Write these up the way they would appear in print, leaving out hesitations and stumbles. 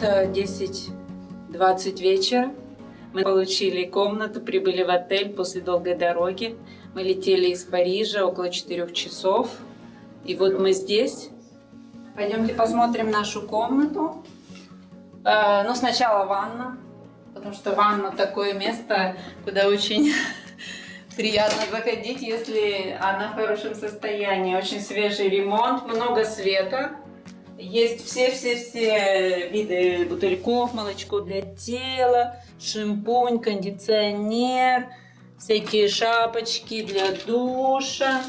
где-то 10-20 вечера. Мы получили комнату, прибыли в отель после долгой дороги. Мы летели из Парижа около 4 часов. И вот мы здесь. Пойдемте посмотрим нашу комнату. Ну, сначала ванна, потому что ванна такое место, куда очень приятно заходить, если она в хорошем состоянии. Очень свежий ремонт, много света. Есть все виды бутыльков, молочко для тела, шампунь, кондиционер, всякие шапочки для душа,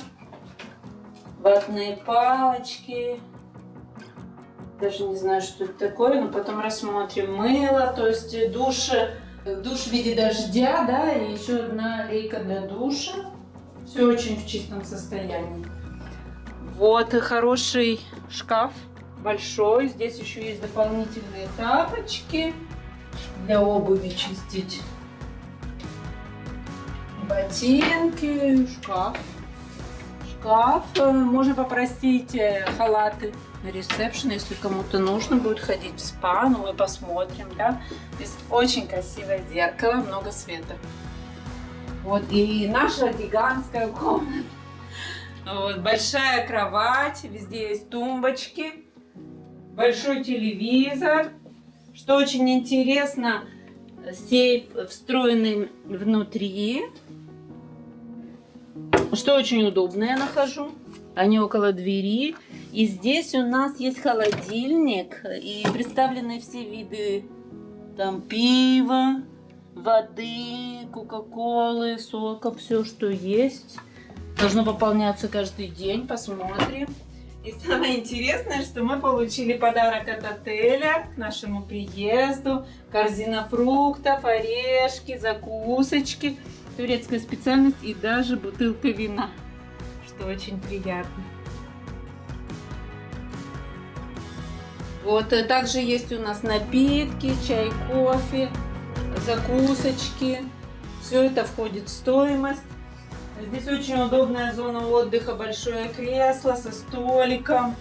ватные палочки. Даже не знаю, что это такое, но потом рассмотрим. Мыло, то есть душ в виде дождя, да, и еще одна лейка для душа. Все очень в чистом состоянии. Вот хороший шкаф, большой. Здесь еще есть дополнительные тапочки для обуви чистить. Ботинки, шкаф. Можно попросить халаты на ресепшн, если кому-то нужно будет ходить в спа, но мы посмотрим, да. Здесь очень красивое зеркало, много света. Вот и наша гигантская комната. Вот, большая кровать, везде есть тумбочки, большой телевизор. Что очень интересно, сейф встроенный внутри. Что очень удобно, я нахожу. Они около двери. И здесь у нас есть холодильник. И представлены все виды там пива, воды, кока-колы, соков, все, что есть. Должно пополняться каждый день. Посмотрим. И самое интересное, что мы получили подарок от отеля к нашему приезду. Корзина фруктов, орешки, закусочки. Турецкая специальность и даже бутылка вина, что очень приятно. Вот также есть у нас напитки, чай, кофе, закусочки. Все это входит в стоимость. Здесь очень удобная зона отдыха, большое кресло со столиком,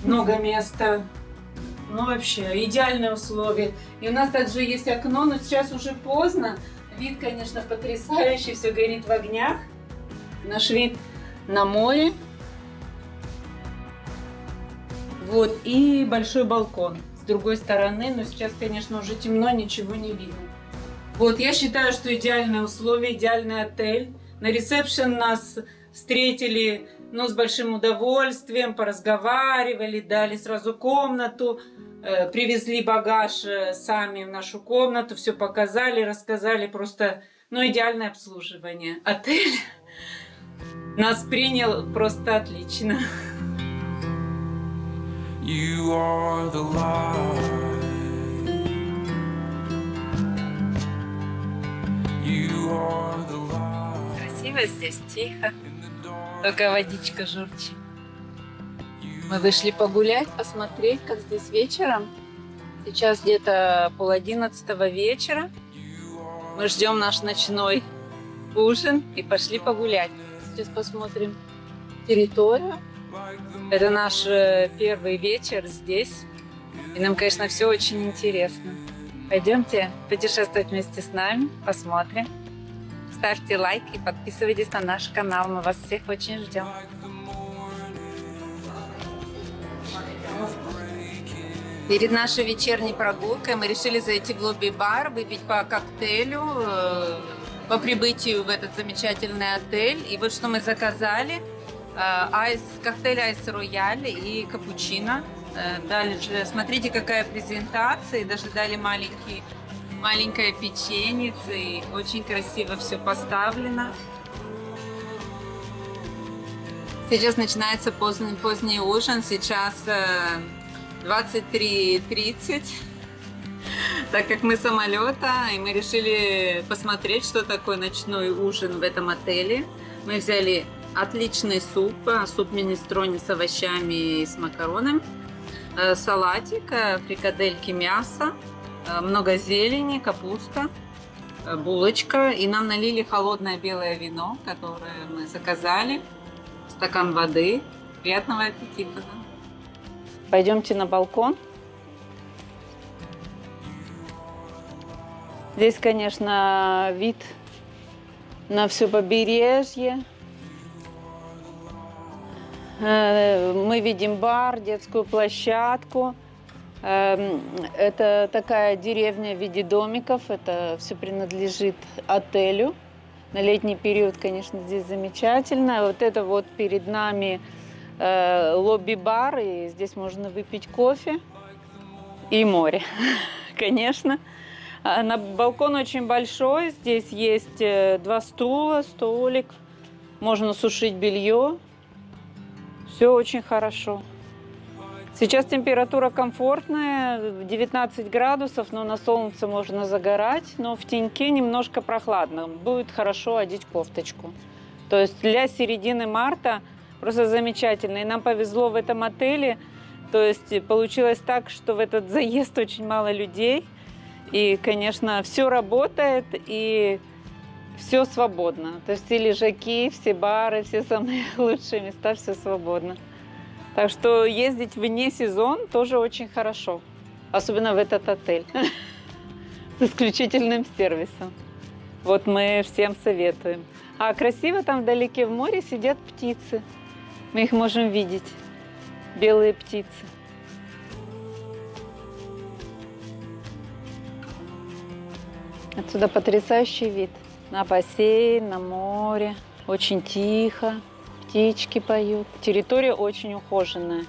много места. Ну вообще идеальные условия. И у нас также есть окно, но сейчас уже поздно. Вид, конечно, потрясающий, все горит в огнях. Наш вид на море. Вот, и большой балкон с другой стороны, но сейчас, конечно, уже темно, ничего не видно. Вот, я считаю, что идеальные условия, идеальный отель. На ресепшн нас встретили, ну, с большим удовольствием, поразговаривали, дали сразу комнату. Привезли багаж сами в нашу комнату, все показали, рассказали, просто, ну, идеальное обслуживание. Отель нас принял просто отлично. You are the light. You are the light. Красиво здесь, тихо, только водичка журчит. Мы вышли погулять, посмотреть, как здесь вечером. Сейчас где-то 10:30 вечера. Мы ждем наш ночной ужин и пошли погулять. Сейчас посмотрим территорию. Это наш первый вечер здесь. И нам, конечно, все очень интересно. Пойдемте путешествовать вместе с нами, посмотрим. Ставьте лайк и подписывайтесь на наш канал. Мы вас всех очень ждем. Перед нашей вечерней прогулкой мы решили зайти в лобби-бар, выпить по коктейлю по прибытию в этот замечательный отель. И вот что мы заказали. Коктейль Айс Рояль и капучино. Дальше смотрите, какая презентация. Даже дали маленькое печеньице. И очень красиво все поставлено. Сейчас начинается поздний ужин. Сейчас 23:30, так как мы с самолета, и мы решили посмотреть, что такое ночной ужин в этом отеле. Мы взяли отличный суп минестроне с овощами и с макаронами, салатик, фрикадельки, мясо, много зелени, капуста, булочка, и нам налили холодное белое вино, которое мы заказали, стакан воды. Приятного аппетита! Пойдемте на балкон. Здесь, конечно, вид на все побережье. Мы видим бар, детскую площадку. Это такая деревня в виде домиков. Это все принадлежит отелю. На летний период, конечно, здесь замечательно. Вот это вот перед нами лобби-бар, и здесь можно выпить кофе и море, конечно. На балкон очень большой. Здесь есть 2 стула, столик. Можно сушить белье. Все очень хорошо. Сейчас температура комфортная, 19 градусов, но на солнце можно загорать, но в теньке немножко прохладно. Будет хорошо одеть кофточку. То есть для середины марта просто замечательно. И нам повезло в этом отеле. То есть получилось так, что в этот заезд очень мало людей. И, конечно, все работает и все свободно. То есть все лежаки, все бары, все самые лучшие места, все свободно. Так что ездить вне сезон тоже очень хорошо. Особенно в этот отель. С исключительным сервисом. Вот мы всем советуем. А красиво там вдалеке в море сидят птицы. Мы их можем видеть. Белые птицы. Отсюда потрясающий вид. На бассейн, на море. Очень тихо. Птички поют. Территория очень ухоженная.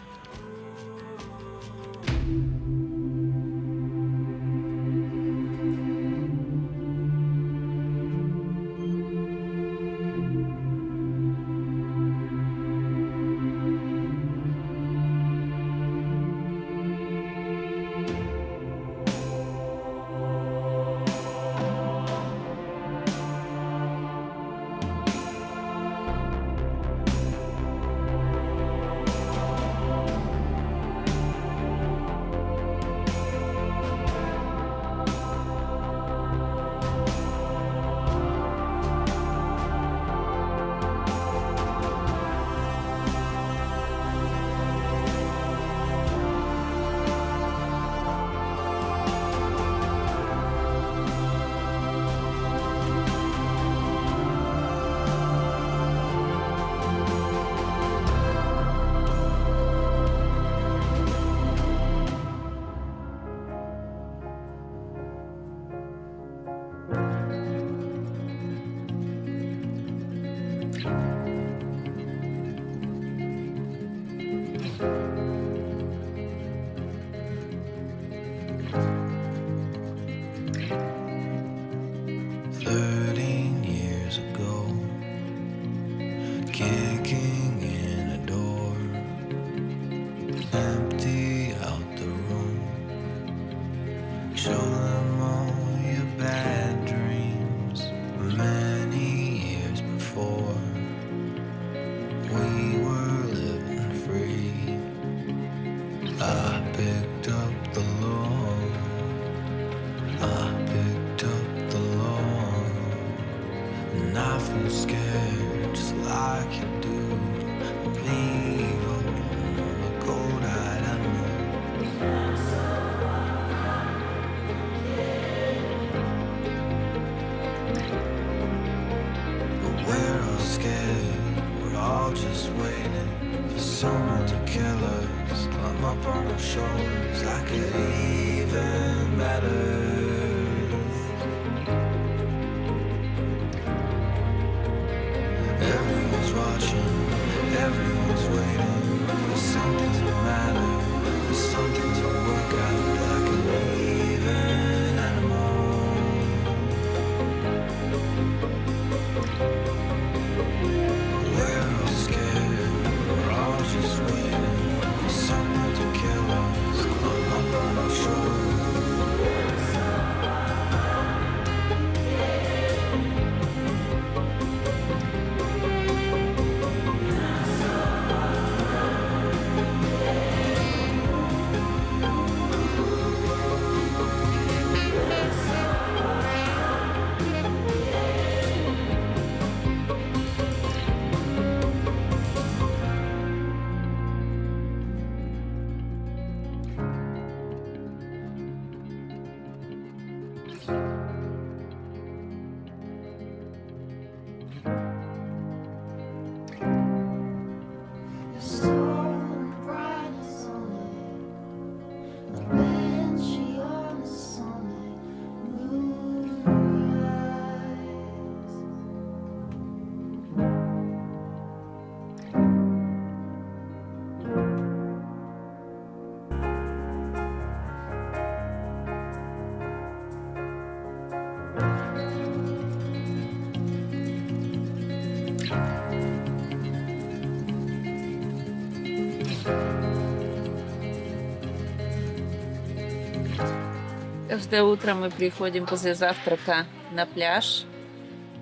Каждое утро мы приходим после завтрака на пляж.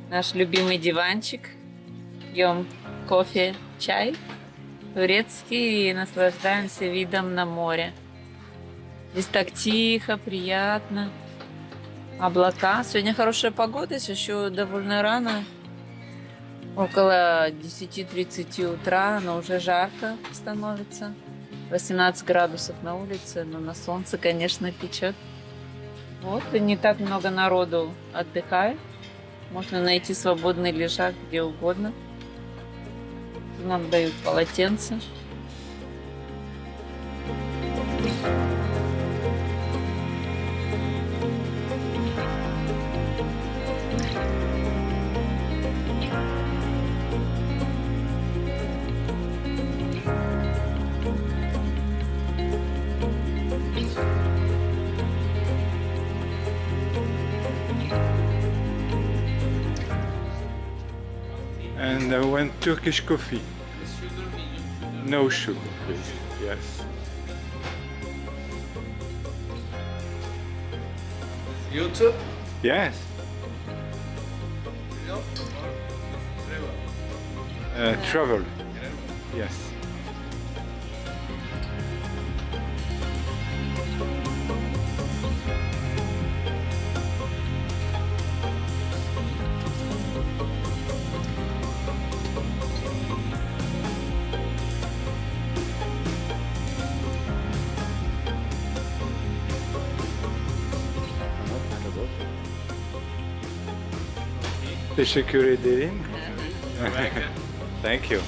Наш любимый диванчик. Пьем кофе, чай турецкий и наслаждаемся видом на море. Здесь так тихо, приятно. Облака. Сегодня хорошая погода, еще довольно рано. Около 10:30 утра, но уже жарко становится. 18 градусов на улице, но на солнце, конечно, печет. Вот, и не так много народу отдыхает. Можно найти свободный лежак где угодно. Нам дают полотенце. And I want Turkish coffee. No sugar, please. Yes. YouTube? Yes. Travel. Yes. Teşekkür ederim. Thank you.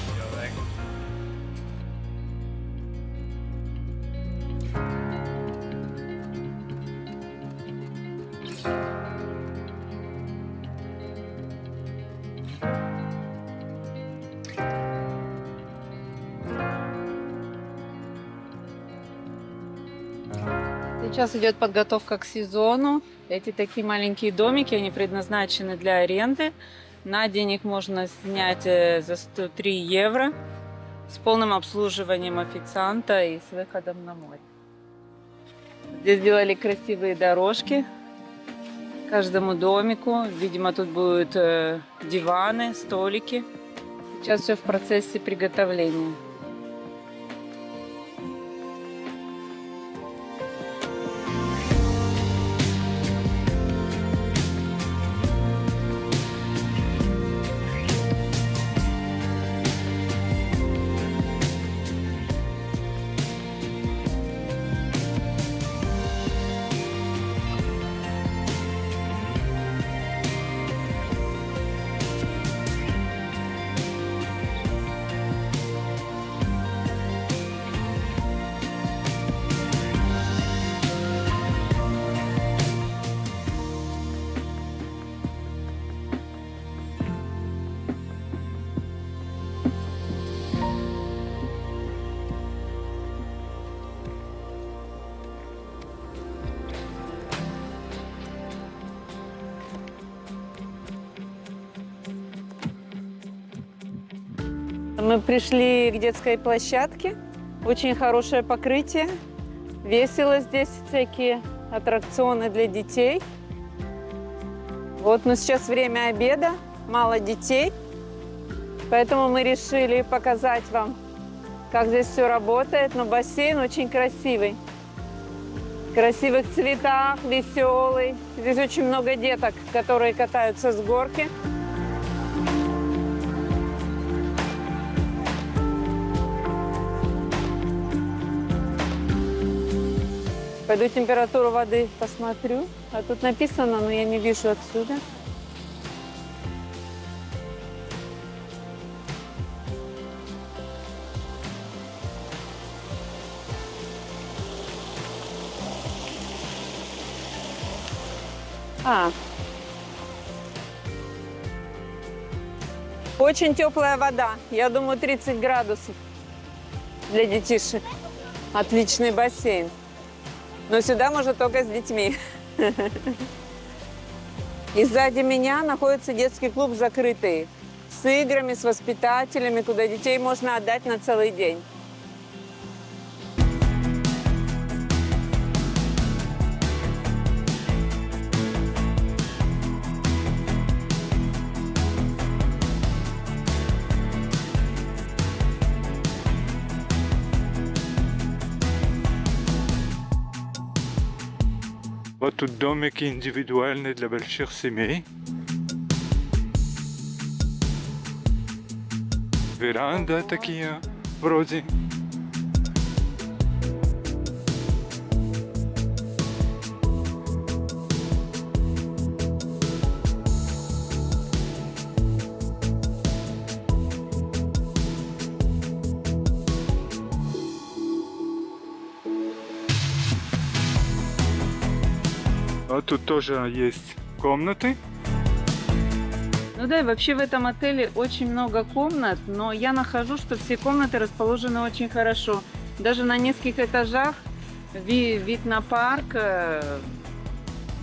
Сейчас идет подготовка к сезону. Эти такие маленькие домики, они предназначены для аренды. На день их можно снять за 103 евро с полным обслуживанием официанта и с выходом на море. Здесь сделали красивые дорожки к каждому домику. Видимо, тут будут диваны, столики. Сейчас все в процессе приготовления. Мы пришли к детской площадке. Очень хорошее покрытие. Весело здесь, всякие аттракционы для детей. Вот, но сейчас время обеда, мало детей. Поэтому мы решили показать вам, как здесь все работает. Но бассейн очень красивый. В красивых цветах, веселый. Здесь очень много деток, которые катаются с горки. Пойду температуру воды посмотрю. А тут написано, но я не вижу отсюда. Очень теплая вода. Я думаю, 30 градусов для детишек. Отличный бассейн. Но сюда можно только с детьми. И сзади меня находится детский клуб закрытый. С играми, с воспитателями, куда детей можно отдать на целый день. Вот тут домики индивидуальные для больших семей. Веранда такие вроде. Вот тут тоже есть комнаты. Ну да, и вообще в этом отеле очень много комнат, но я нахожу, что все комнаты расположены очень хорошо. Даже на нескольких этажах вид на парк,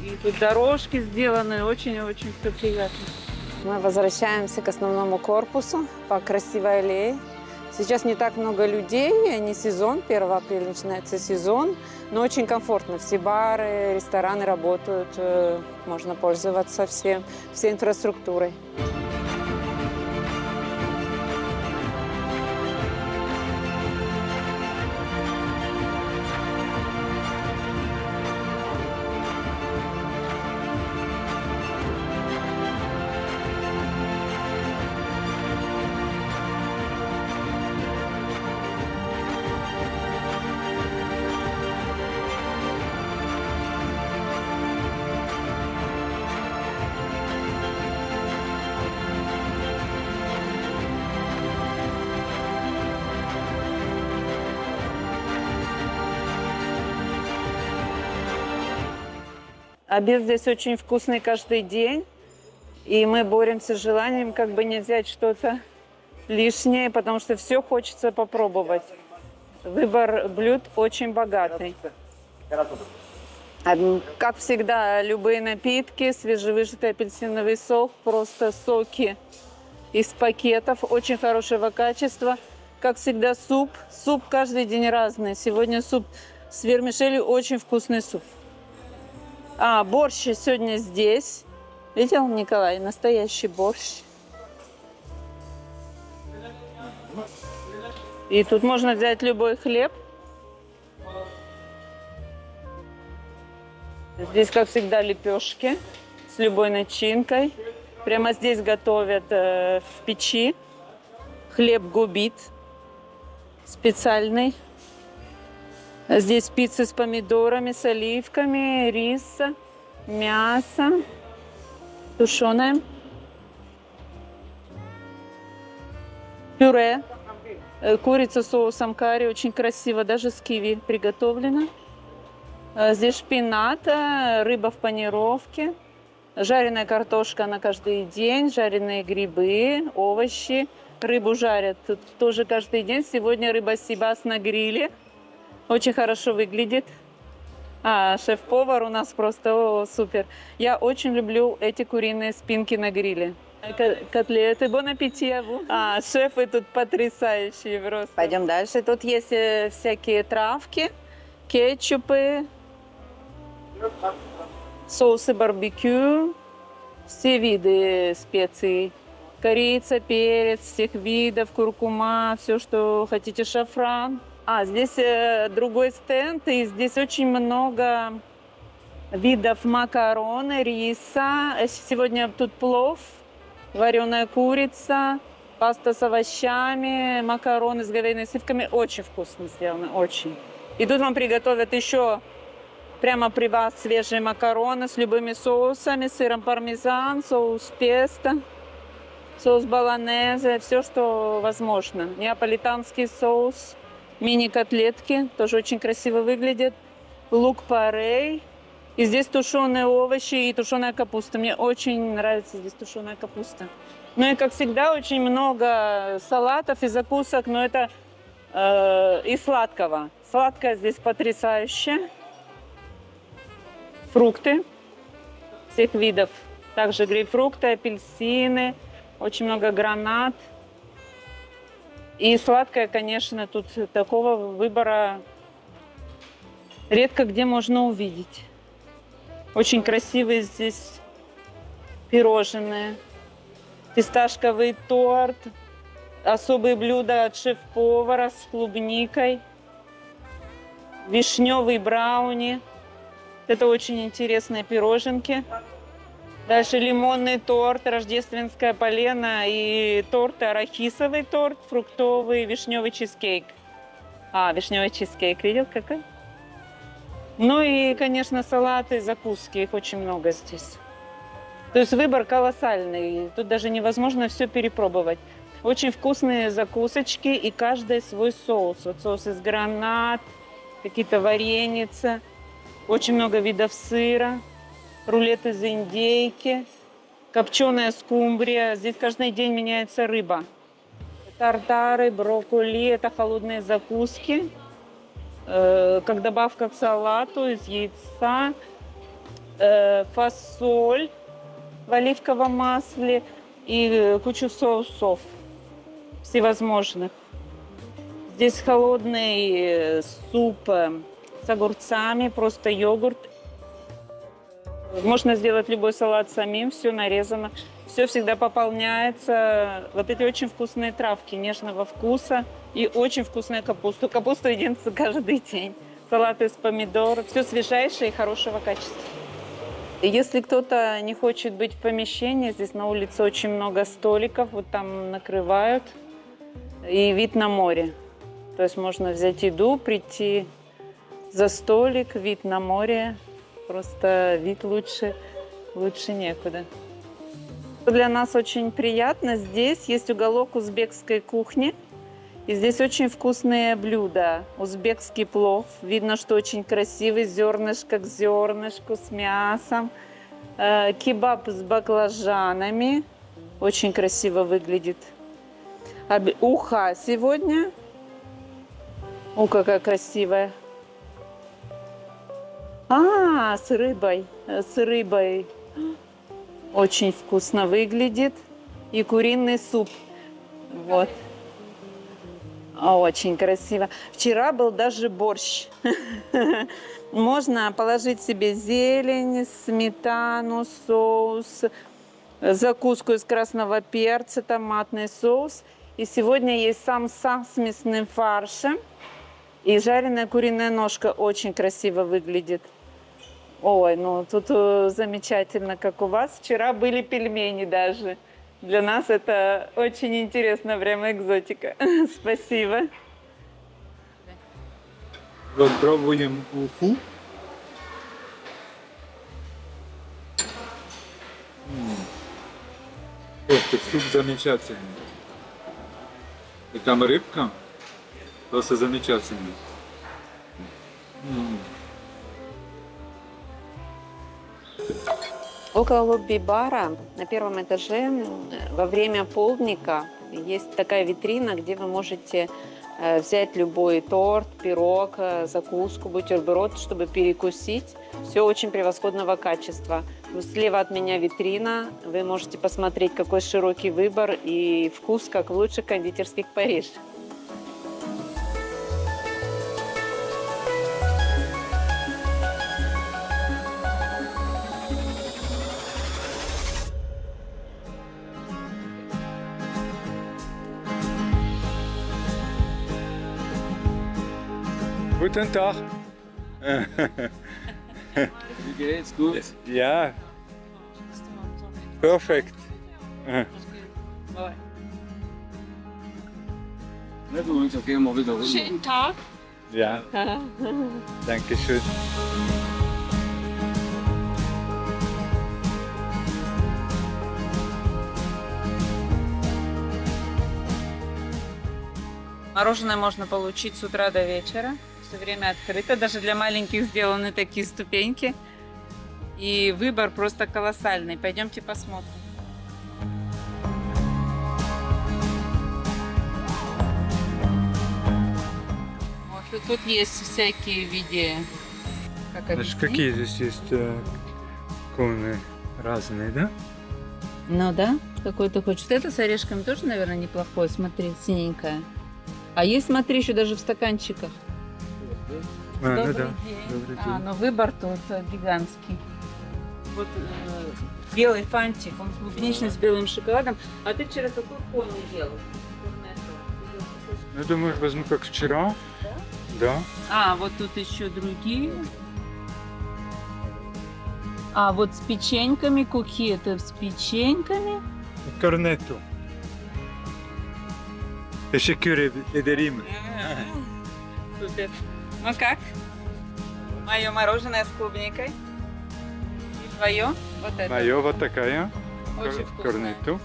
и тут дорожки сделаны, очень-очень все приятно. Мы возвращаемся к основному корпусу по красивой аллее. Сейчас не так много людей, не сезон, 1 апреля начинается сезон, но очень комфортно. Все бары, рестораны работают, можно пользоваться всей инфраструктурой. Обед здесь очень вкусный каждый день, и мы боремся с желанием как бы не взять что-то лишнее, потому что все хочется попробовать. Выбор блюд очень богатый. Как всегда, любые напитки, свежевыжатый апельсиновый сок, просто соки из пакетов, очень хорошего качества. Как всегда, суп. Суп каждый день разный. Сегодня суп с вермишелью, очень вкусный суп. Борщ сегодня здесь. Видел, Николай? Настоящий борщ. И тут можно взять любой хлеб. Здесь, как всегда, лепешки с любой начинкой. Прямо здесь готовят в печи. Хлеб губит специальный. Здесь пицца с помидорами, с оливками, рис, мясо, тушеное, пюре, курица с соусом карри, очень красиво, даже с киви приготовлено. Здесь шпинат, рыба в панировке, жареная картошка на каждый день, жареные грибы, овощи. Рыбу жарят тут тоже каждый день. Сегодня рыба сибас на гриле. Очень хорошо выглядит. Шеф-повар у нас просто супер. Я очень люблю эти куриные спинки на гриле. Котлеты, бон аппетит. Шефы тут потрясающие просто. Пойдем дальше. Тут есть всякие травки, кетчупы, соусы барбекю, все виды специй. Корица, перец, всех видов, куркума, все, что хотите, шафран. Здесь другой стенд, и здесь очень много видов макароны, риса. Сегодня тут плов, вареная курица, паста с овощами, макароны с говядиной сливками. Очень вкусно сделано, очень. И тут вам приготовят еще прямо при вас свежие макароны с любыми соусами, сыром пармезан, соус песто, соус болонезе, все, что возможно. Неаполитанский соус. Мини-котлетки, тоже очень красиво выглядят. Лук-порей. И здесь тушеные овощи и тушеная капуста. Мне очень нравится здесь тушеная капуста. Ну и, как всегда, очень много салатов и закусок, но это и сладкого. Сладкое здесь потрясающе. Фрукты всех видов. Также грейпфрукты, апельсины, очень много гранат. И сладкое, конечно, тут такого выбора редко где можно увидеть. Очень красивые здесь пирожные, фисташковый торт, особые блюда от шеф-повара с клубникой, вишневый брауни, Это очень интересные пироженки. Дальше лимонный торт, рождественская полена и торт, арахисовый торт, фруктовый, вишневый чизкейк. Вишневый чизкейк, видел какой? Ну и, конечно, салаты, закуски, их очень много здесь. То есть выбор колоссальный, тут даже невозможно все перепробовать. Очень вкусные закусочки и каждый свой соус. Вот соус из гранат, какие-то вареницы, очень много видов сыра, рулет из индейки, копченая скумбрия. Здесь каждый день меняется рыба. Тартары, брокколи – это холодные закуски, как добавка к салату из яйца, фасоль в оливковом масле и кучу соусов всевозможных. Здесь холодный суп с огурцами, просто йогурт. Можно сделать любой салат самим, все нарезано. Все всегда пополняется. Вот эти очень вкусные травки нежного вкуса и очень вкусная капуста. Капусту едим каждый день. Салат из помидоров. Все свежайшее и хорошего качества. Если кто-то не хочет быть в помещении, здесь на улице очень много столиков. Вот там накрывают. И вид на море. То есть можно взять еду, прийти за столик, вид на море. Просто вид лучше некуда. Для нас очень приятно. Здесь есть уголок узбекской кухни. И здесь очень вкусные блюда. Узбекский плов. Видно, что очень красивый. Зернышко к зернышку с мясом. Кебаб с баклажанами. Очень красиво выглядит. Уха сегодня. О, какая красивая. С рыбой. С рыбой. Очень вкусно выглядит. И куриный суп. Вот. Очень красиво. Вчера был даже борщ. Можно положить себе зелень, сметану, соус, закуску из красного перца, томатный соус. И сегодня есть самса с мясным фаршем. И жареная куриная ножка очень красиво выглядит. Ой, ну тут замечательно, как у вас. Вчера были пельмени даже. Для нас это очень интересно, прямо экзотика. Спасибо. Вот пробуем уху. Просто суп замечательный. И там рыбка. Просто замечательный. Около лобби-бара на первом этаже во время полдника есть такая витрина, где вы можете взять любой торт, пирог, закуску, бутерброд, чтобы перекусить. Все очень превосходного качества. Слева от меня витрина. Вы можете посмотреть, какой широкий выбор и вкус, как в лучших кондитерских Парижа. Guten Tag. Wie geht's? Gut? Ja, perfekt. Nicht übrigens, okay, mal wieder runter. Schönen Tag. Ja, danke schön. Мороженое можно получить с утра до вечера. Все время открыто. Даже для маленьких сделаны такие ступеньки. И выбор просто колоссальный. Пойдемте посмотрим. Вот, и тут есть всякие виды. Как Значит, объяснить? какие здесь есть коны разные, да? Ну да, какой ты хочешь. Это с орешками тоже, наверное, неплохой. Смотри, синенькая. А есть, смотри, еще даже в стаканчиках. Ну да. день. Добрый день. Ну выбор тут гигантский. Вот белый фантик, он клубничный с белым шоколадом. А ты вчера какой кони ел? Я думаю, возьму как вчера. Да? Да. А, вот тут еще другие. А вот с печеньками, куки это с печеньками. Cornetto. Teşekkür ederim. Супер. Ну как? Мое мороженое с клубникой. И твое? Вот это. Mayo вот такая. Очень вкусное. Cornetto.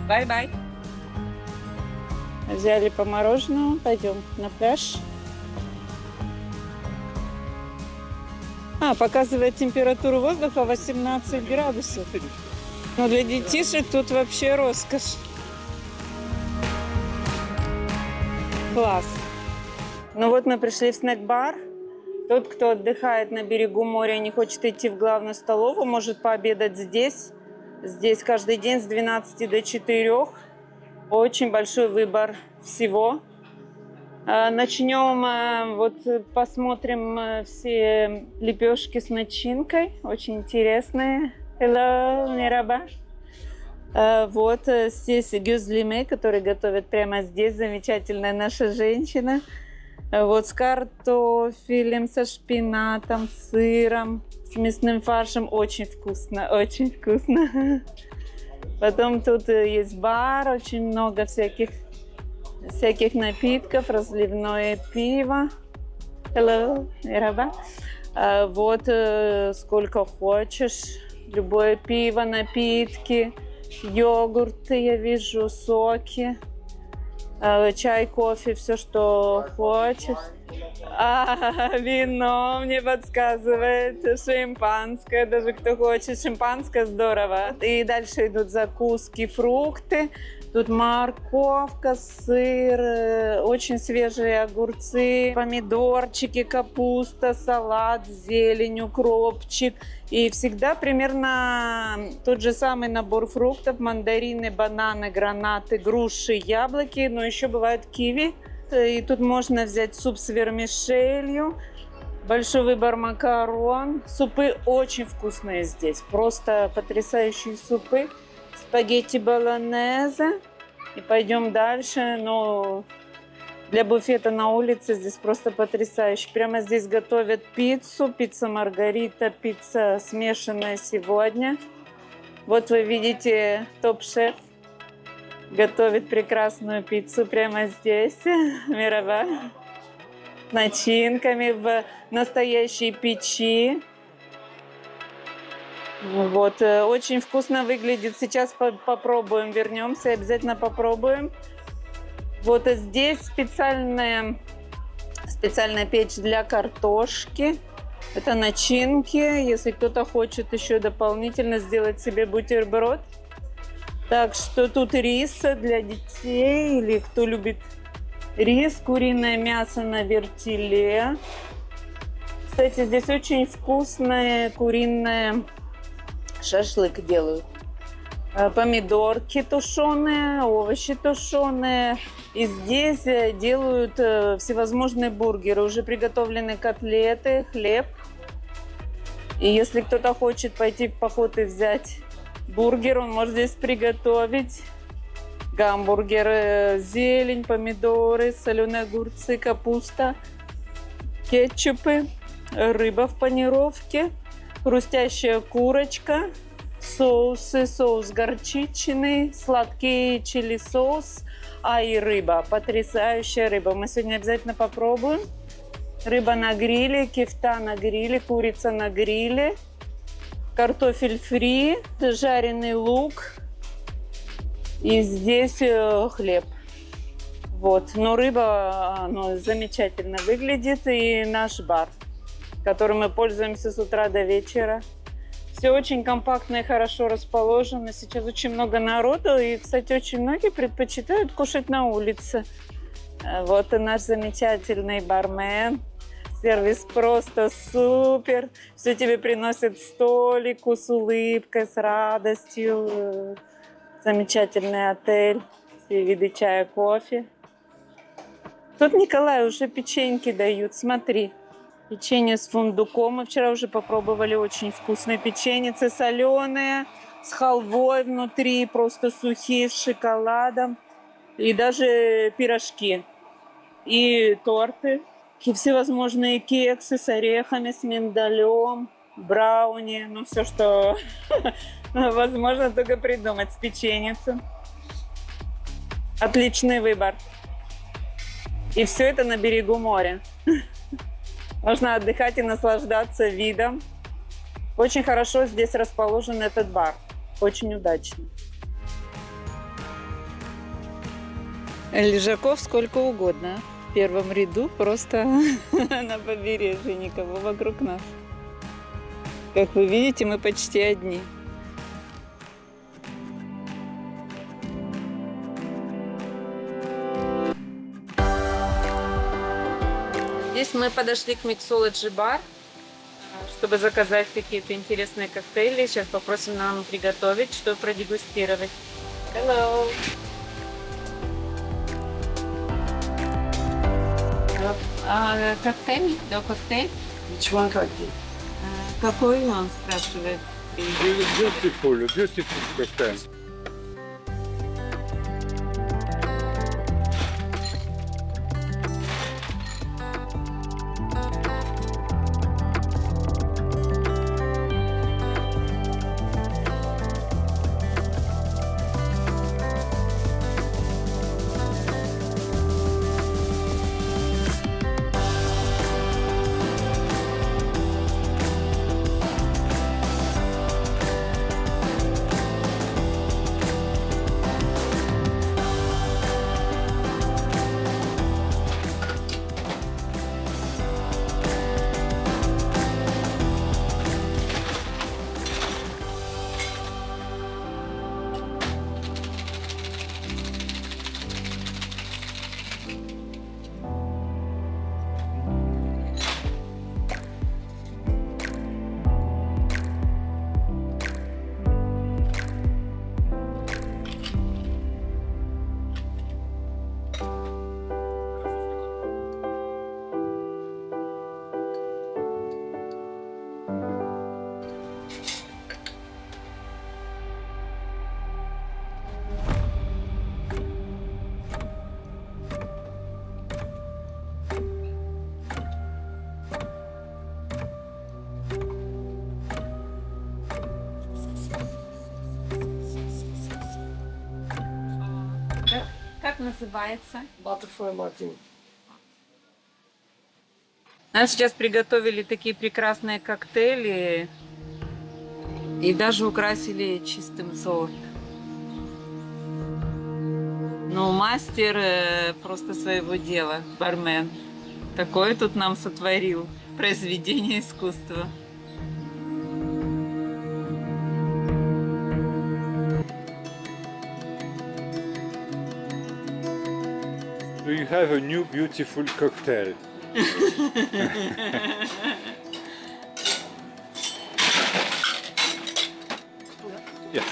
Бай-бай. Взяли по мороженому, пойдем на пляж. Показывает температуру воздуха 18 градусов. Но для детишек тут вообще роскошь. Класс. Ну вот мы пришли в снэк-бар. Тот, кто отдыхает на берегу моря и не хочет идти в главную столовую, может пообедать здесь. Здесь каждый день с 12 до 4. Очень большой выбор всего. Начнем, вот посмотрим все лепешки с начинкой. Очень интересные. Hello, мераба. Вот здесь гюзлиме, который готовят прямо здесь. Замечательная наша женщина. Вот с картофелем, со шпинатом, с сыром, с мясным фаршем. Очень вкусно, очень вкусно. Потом тут есть бар, очень много всяких напитков, разливное пиво. Hello, мераба. Вот сколько хочешь. Любое пиво, напитки, йогурты, я вижу, соки, чай, кофе, все, что хочешь. Вино мне подсказывает, шампанское, даже кто хочет шампанское, здорово. И дальше идут закуски, фрукты. Тут морковка, сыр, очень свежие огурцы, помидорчики, капуста, салат, зелень, укропчик. И всегда примерно тот же самый набор фруктов: мандарины, бананы, гранаты, груши, яблоки, но еще бывают киви. И тут можно взять суп с вермишелью, большой выбор макарон. Супы очень вкусные здесь, просто потрясающие супы. Спагетти болонезе. И пойдем дальше. Но для буфета на улице здесь просто потрясающе. Прямо здесь готовят пиццу. Пицца Маргарита, пицца смешанная сегодня. Вот вы видите, топ-шеф готовит прекрасную пиццу прямо здесь. Мирова. С начинками в настоящей печи. Вот, очень вкусно выглядит. Сейчас попробуем, вернемся, обязательно попробуем. Вот здесь специальная печь для картошки. Это начинки. Если кто-то хочет еще дополнительно сделать себе бутерброд. Так что тут рис для детей или кто любит рис, куриное мясо на вертеле. Кстати, здесь очень вкусное куриное шашлык делают. Помидорки тушеные, овощи тушеные. И здесь делают всевозможные бургеры. Уже приготовлены котлеты, хлеб. И если кто-то хочет пойти в поход и взять бургер, он может здесь приготовить. Гамбургер, зелень, помидоры, соленые огурцы, капуста, кетчупы, рыба в панировке, хрустящая курочка, соусы, соус горчичный, сладкий чили-соус, и рыба. Потрясающая рыба. Мы сегодня обязательно попробуем. Рыба на гриле, кефта на гриле, курица на гриле, картофель фри, жареный лук. И здесь хлеб. Вот. Но рыба замечательно выглядит. И наш бар, которым мы пользуемся с утра до вечера. Все очень компактно и хорошо расположено. Сейчас очень много народу. И, кстати, очень многие предпочитают кушать на улице. Вот и наш замечательный бармен. Сервис просто супер. Все тебе приносят к столику с улыбкой, с радостью. Замечательный отель. Все виды чая, кофе. Тут, Николай, уже печеньки дают. Смотри. Печенье с фундуком. Мы вчера уже попробовали. Очень вкусные печеньицы. Соленые, с халвой внутри. Просто сухие, с шоколадом. И даже пирожки. И торты. И всевозможные кексы с орехами, с миндалем. брауни, ну все, что возможно только придумать, с печеницей. Отличный выбор. И все это на берегу моря. Можно отдыхать и наслаждаться видом. Очень хорошо здесь расположен этот бар. Очень удачно. Лежаков сколько угодно. В первом ряду просто на побережье, никого вокруг нас. Как вы видите, мы почти одни. Здесь мы подошли к Mixology Bar, чтобы заказать какие-то интересные коктейли. Сейчас попросим нам приготовить, чтобы продегустировать. Hello! Коктейль? Да, коктейль. Which one cocktail? Какой он спрашивает? Beautiful, beautiful cocktail. Как называется? Butterfly Martini. Нам сейчас приготовили такие прекрасные коктейли и даже украсили чистым золотом. Ну, мастер просто своего дела, бармен. Такое тут нам сотворил. Произведение искусства. Do you have a new beautiful cocktail? Yes.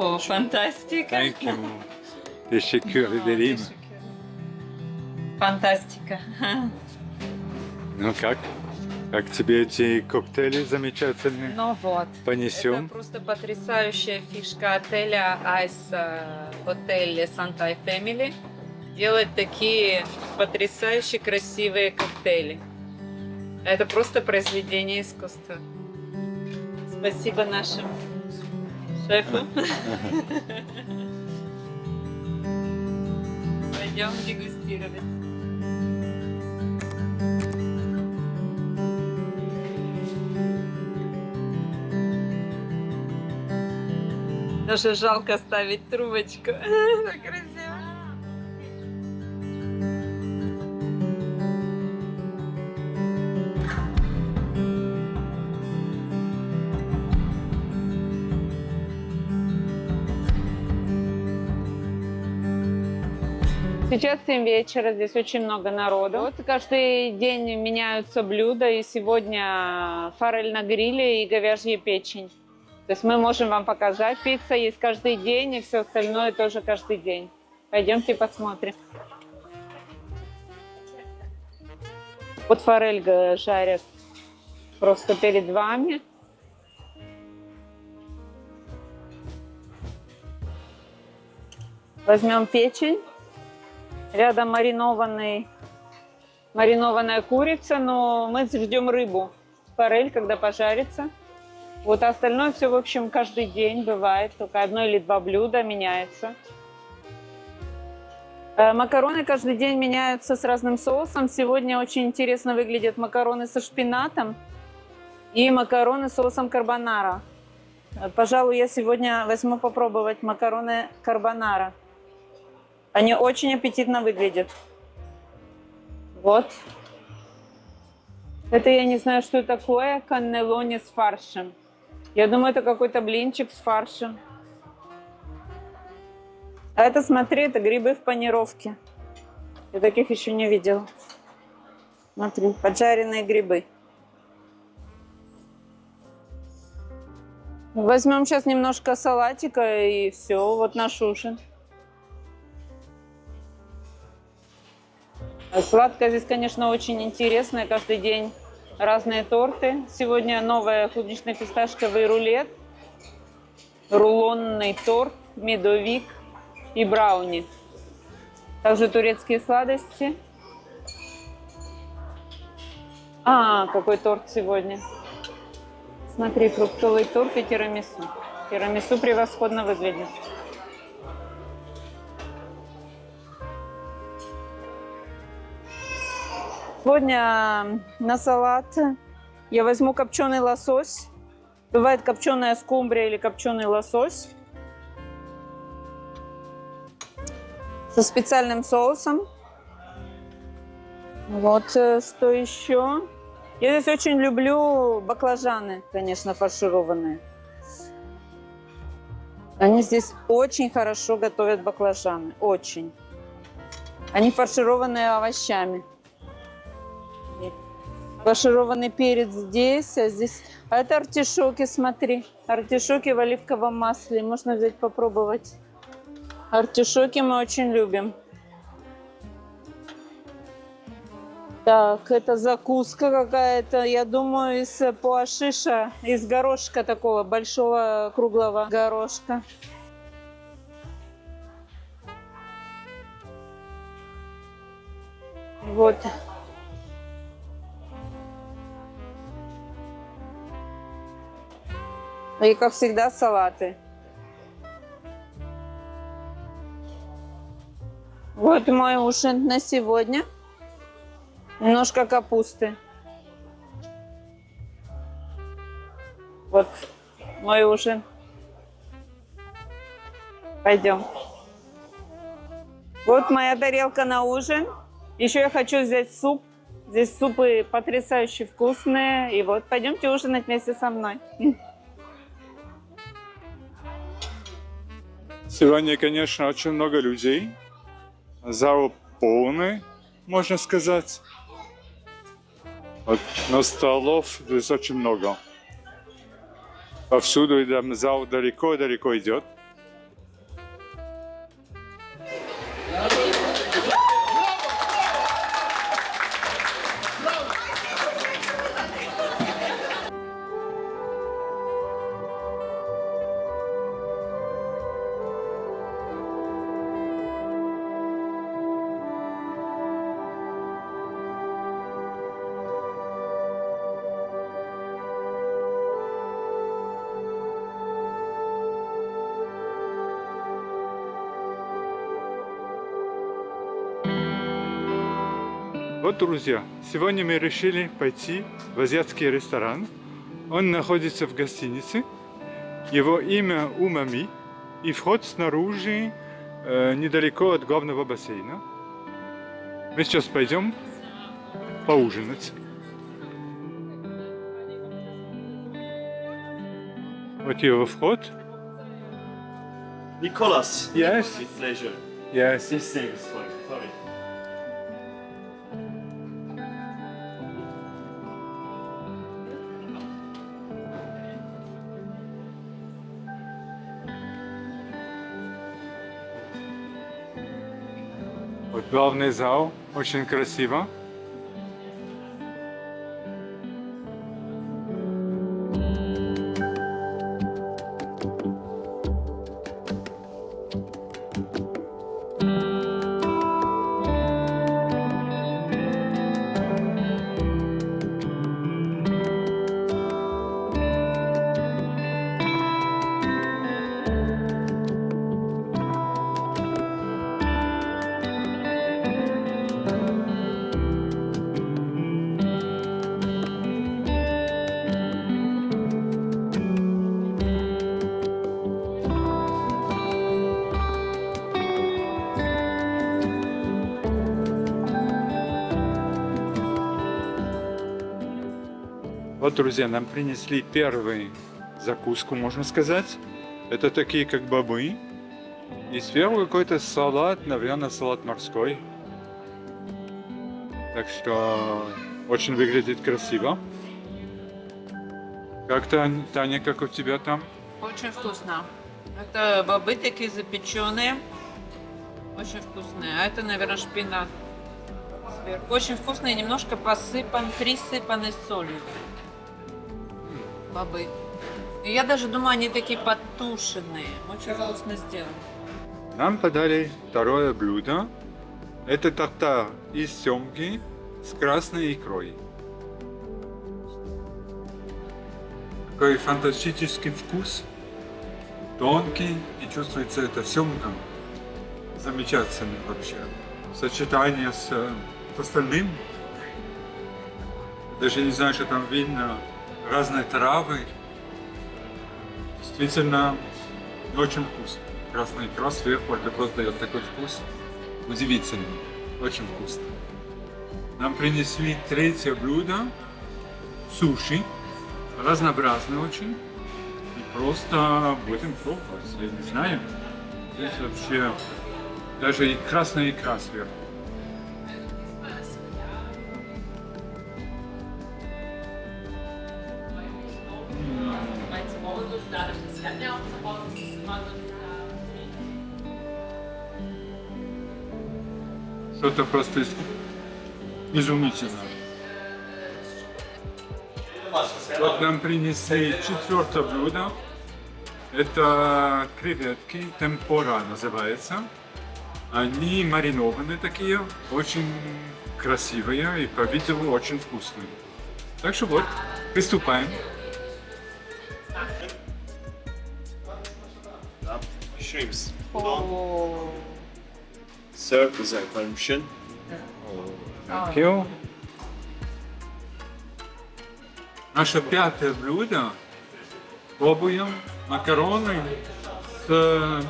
О, фантастика. Thank you. Teşekkür ederim. Фантастика. Ну как? Как тебе эти коктейли замечательные? Ну вот. Понесем. Это просто потрясающая фишка отеля Ice Hotel Santai Family. Делать такие потрясающие красивые коктейли. Это просто произведение искусства. Спасибо нашим шефам. Пойдем дегустировать. Даже жалко ставить трубочку. Так красиво. Сейчас 7 вечера, здесь очень много народу. Вот каждый день меняются блюда, и сегодня форель на гриле и говяжья печень. То есть мы можем вам показать, пицца есть каждый день, и все остальное тоже каждый день. Пойдемте посмотрим. Вот форель жарят просто перед вами. Возьмем печень. Рядом маринованная курица, но мы ждем рыбу. Форель, когда пожарится. Вот остальное все, в общем, каждый день бывает. Только одно или два блюда меняется. Макароны каждый день меняются с разным соусом. Сегодня очень интересно выглядят макароны со шпинатом и макароны с соусом карбонара. Пожалуй, я сегодня возьму попробовать макароны карбонара. Они очень аппетитно выглядят. Вот. Это я не знаю, что такое. Каннелони с фаршем. Я думаю, это какой-то блинчик с фаршем. А это, смотри, это грибы в панировке. Я таких еще не видела. Смотри, поджаренные грибы. Возьмем сейчас немножко салатика и все. Вот наш ужин. Сладкое здесь, конечно, очень интересное. Каждый день разные торты. Сегодня новая клубнично-фисташковый рулет, рулонный торт, медовик и брауни. Также турецкие сладости. Какой торт сегодня. Смотри, фруктовый торт и тирамису. Тирамису превосходно выглядит. Сегодня на салат я возьму копченый лосось. Бывает копченая скумбрия или копченый лосось. Со специальным соусом. Вот что еще. Я здесь очень люблю баклажаны, конечно, фаршированные. Они здесь очень хорошо готовят баклажаны. Очень. Они фаршированные овощами. Фаршированный перец здесь, а здесь... А это артишоки, смотри. Артишоки в оливковом масле. Можно взять попробовать. Артишоки мы очень любим. Так, это закуска какая-то, я думаю, из пуашиша, из горошка такого, большого круглого горошка. Вот. И, как всегда, салаты. Вот мой ужин на сегодня. Немножко капусты. Вот мой ужин. Пойдем. Вот моя тарелка на ужин. Еще я хочу взять суп. Здесь супы потрясающе вкусные. И вот, пойдемте ужинать вместе со мной. Сегодня, конечно, очень много людей. Зал полный, можно сказать. Вот, но столов здесь очень много. Повсюду зал далеко-далеко идет. Вот, друзья, сегодня мы решили пойти в азиатский ресторан. Он находится в гостинице. Его имя Умами. И вход снаружи, недалеко от главного бассейна. Мы сейчас пойдем поужинать. Вот его вход. Nicholas. Yes. With pleasure. Yes. This thing is fine. Sorry. Вот главный зал, очень красиво. Вот, друзья, нам принесли первую закуску, можно сказать. Это такие как бобы. И сверху какой-то салат, наверное, салат морской. Так что очень выглядит красиво. Как Таня, как у тебя там? Очень вкусно. Это бобы такие запеченные. Очень вкусные. А это, наверное, шпинат. Сверху. Очень вкусные, немножко присыпаны солью. Бобы. И я даже думаю, они такие подтушенные. Очень вкусно сделаны. Нам подали второе блюдо. Это тартар из семги с красной икрой. Такой фантастический вкус. Тонкий, и чувствуется эта семга. Замечательно вообще. Сочетание с остальным. Даже не знаю, что там видно. Разные травы. Действительно, очень вкусно. Красная икра сверху, это просто дает такой вкус. Удивительно. Очень вкусно. Нам принесли третье блюдо. Суши. Разнообразное очень. И просто будем пробовать. Я не знаю. Здесь вообще даже и красная икра сверху. Что-то просто изумительно. Вот нам принесли четвертое блюдо. Это креветки, темпора называется. Они маринованные такие, очень красивые и, по-видимому, очень вкусные. Так что вот, приступаем. Shrimps. Served with a permission. Thank you. Наше пятое блюдо. Пробуем макароны с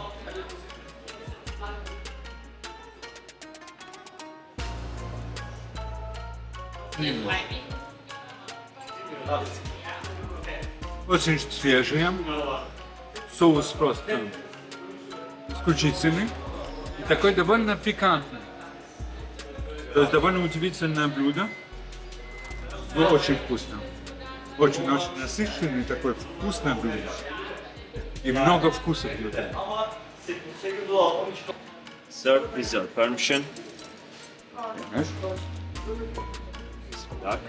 очень свежие. Соус просто исключительный. И такой довольно пикантный. То есть довольно удивительное блюдо. Но очень вкусно. Очень-очень насыщенный, такой вкусное блюдо. И много вкусов внутри. Served with your permission. Знаешь? Так.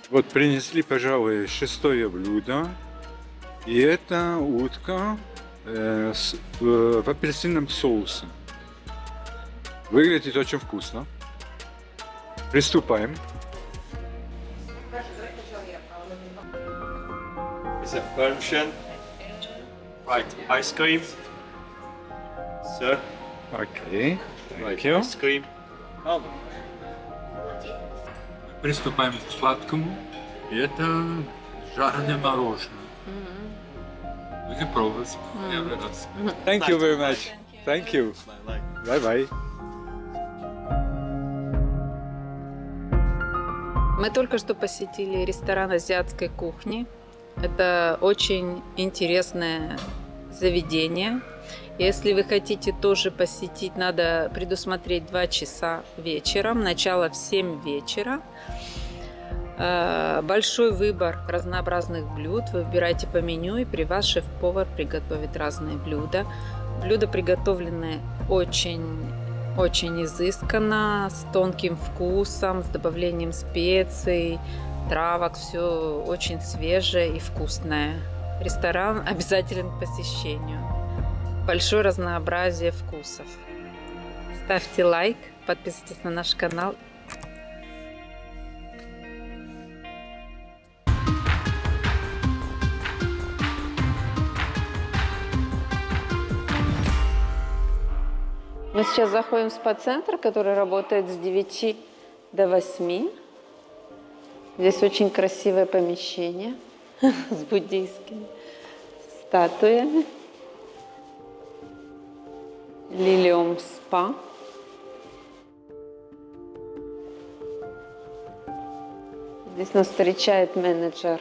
Вот принесли, пожалуй, шестое блюдо. И это утка в апельсиновом соусе. Выглядит очень вкусно. Приступаем. With your permission. Right, ice cream. Sir. Окей. Right, Thank you. ice cream. Приступаем к сладкому. Это жареное мороженое. Будем пробовать. Thank you very much. Thank you. Bye bye. Мы только что посетили ресторан азиатской кухни. Это очень интересное заведение. Если вы хотите тоже посетить, надо предусмотреть 2 часа вечером, начало в 7 вечера. Большой выбор разнообразных блюд. Вы выбираете по меню, и при вас шеф-повар приготовит разные блюда. Блюда приготовлены очень изысканно, с тонким вкусом, с добавлением специй, травок. Все очень свежее и вкусное. Ресторан обязателен к посещению. Большое разнообразие вкусов. Ставьте лайк, подписывайтесь на наш канал. Мы сейчас заходим в спа-центр, который работает с 9 до 8. Здесь очень красивое помещение с буддийскими статуями. Лилиум спа. Здесь нас встречает менеджер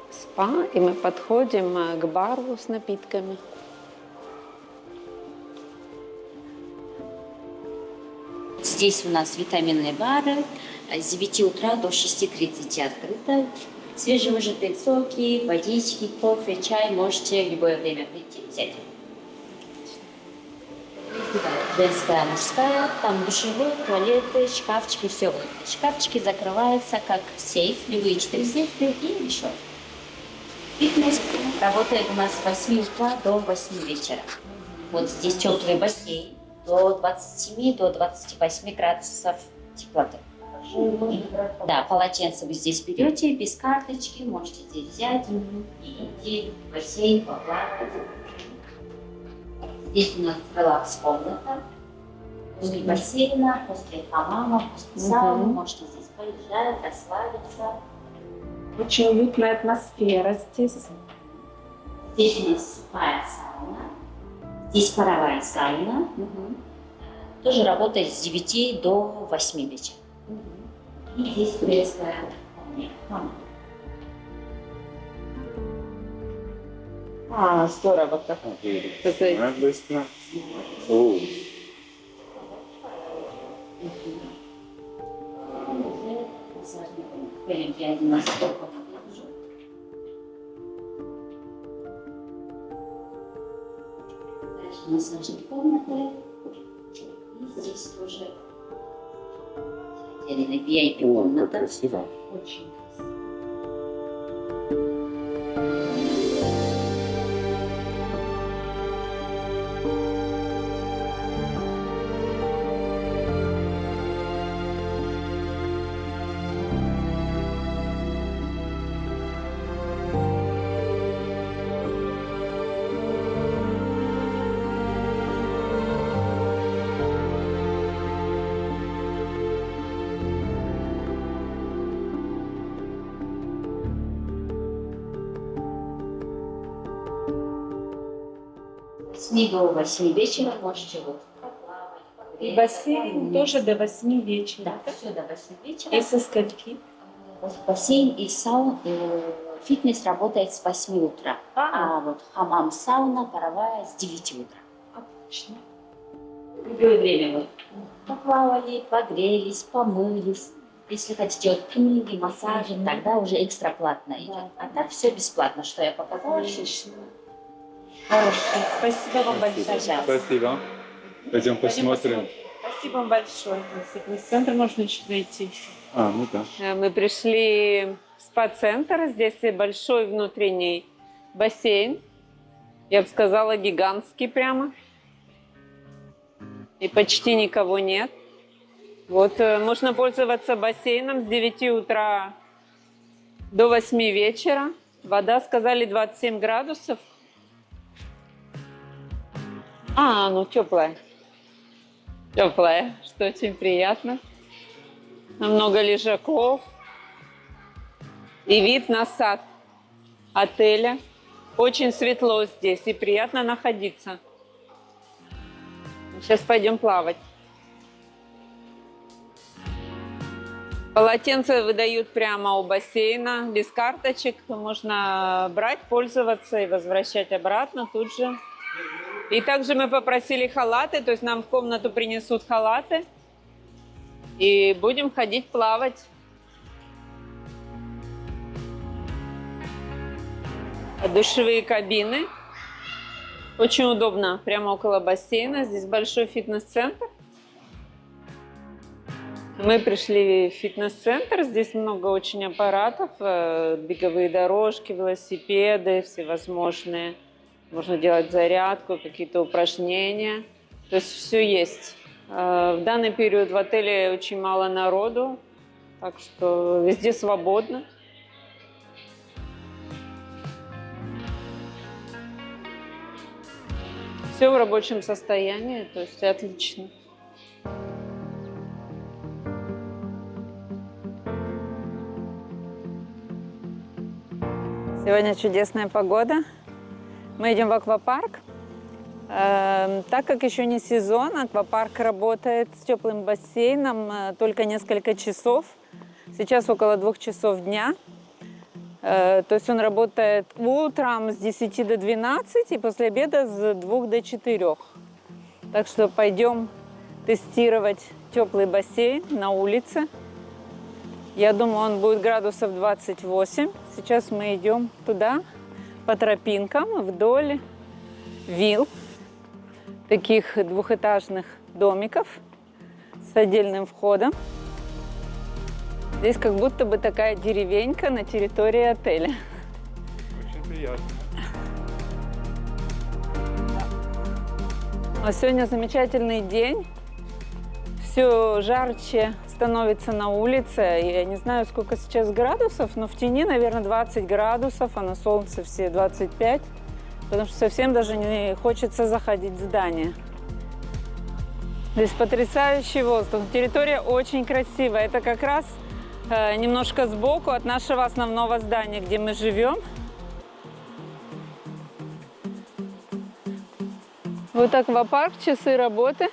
спа, и мы подходим к бару с напитками. Здесь у нас витаминные бары с 9 утра до 6:30 открыто. Свежевыжатые соки, водички, кофе, чай можете в любое время прийти взять. Женская, мужская, там душевые, туалеты, шкафчики, все. Шкафчики закрываются как сейф, любые 4 сейфа и еще. Фитнес работает у нас с 8 утра до 8 вечера. Вот здесь теплый бассейн. До 27, до 28 градусов теплоты. Да, полотенце вы здесь берете без карточки, можете здесь взять и идти в бассейн, поплавать. Здесь у нас релакс-комната. После бассейна, после хамама, после сауны можете здесь полежать, расслабиться. Очень уютная атмосфера здесь. Здесь у нас сухая сауна. Здесь паровая сауна. Тоже работает с 9 до 8 вечера. И здесь турецкая А, здорово как. Быстро. Массажные комнаты. И здесь тоже отдельная VIP-комната. Красиво. Очень красиво. С 8 до 8 вечера можете вот поплавать, И бассейн тоже до 8 вечера. Да, все до 8 вечера. И со скольки? Бассейн и сауна, фитнес работает с 8 утра, а вот хамам, сауна, паровая с 9 утра. Отлично. В любое время вы поплавали, погрелись, помылись. Если хотите вот пилинги, массажи, тогда уже экстра платно идет. А так все бесплатно, что я показала. Отлично. Хорошо. Спасибо вам большое. Спасибо. Пойдем посмотрим. Спасибо вам большое. В фитнес-центр можно еще зайти. Ну да. Мы пришли в спа-центр. Здесь большой внутренний бассейн. Я бы сказала, гигантский прямо. И почти никого нет. Вот можно пользоваться бассейном с 9 утра до 8 вечера. Вода, сказали, 27 градусов. Ну теплая. Теплая, что очень приятно. Много лежаков. И вид на сад отеля. Очень светло здесь и приятно находиться. Сейчас пойдем плавать. Полотенца выдают прямо у бассейна, без карточек. Можно брать, пользоваться и возвращать обратно тут же. И также мы попросили халаты, то есть нам в комнату принесут халаты. И будем ходить плавать. Душевые кабины. Очень удобно, прямо около бассейна. Здесь большой фитнес-центр. Мы пришли в фитнес-центр. Здесь много очень аппаратов. Беговые дорожки, велосипеды всевозможные. Можно делать зарядку, какие-то упражнения. То есть все есть. В данный период в отеле очень мало народу. Так что везде свободно. Все в рабочем состоянии, то есть отлично. Сегодня чудесная погода. Мы идем в аквапарк. Так как еще не сезон, аквапарк работает с теплым бассейном только несколько часов. Сейчас около 2 часов дня. То есть он работает утром с 10 до 12 и после обеда с 2 до 4. Так что пойдем тестировать теплый бассейн на улице. Я думаю, он будет градусов 28. Сейчас мы идем туда по тропинкам вдоль вилл, таких двухэтажных домиков с отдельным входом. Здесь как будто бы такая деревенька на территории отеля. Очень приятно. А сегодня замечательный день. Все жарче становится на улице. Я не знаю, сколько сейчас градусов, но в тени, наверное, 20 градусов, а на солнце все 25. Потому что совсем даже не хочется заходить в здание. Здесь потрясающий воздух. Территория очень красивая. Это как раз немножко сбоку от нашего основного здания, где мы живем. Вот аквапарк, часы работы.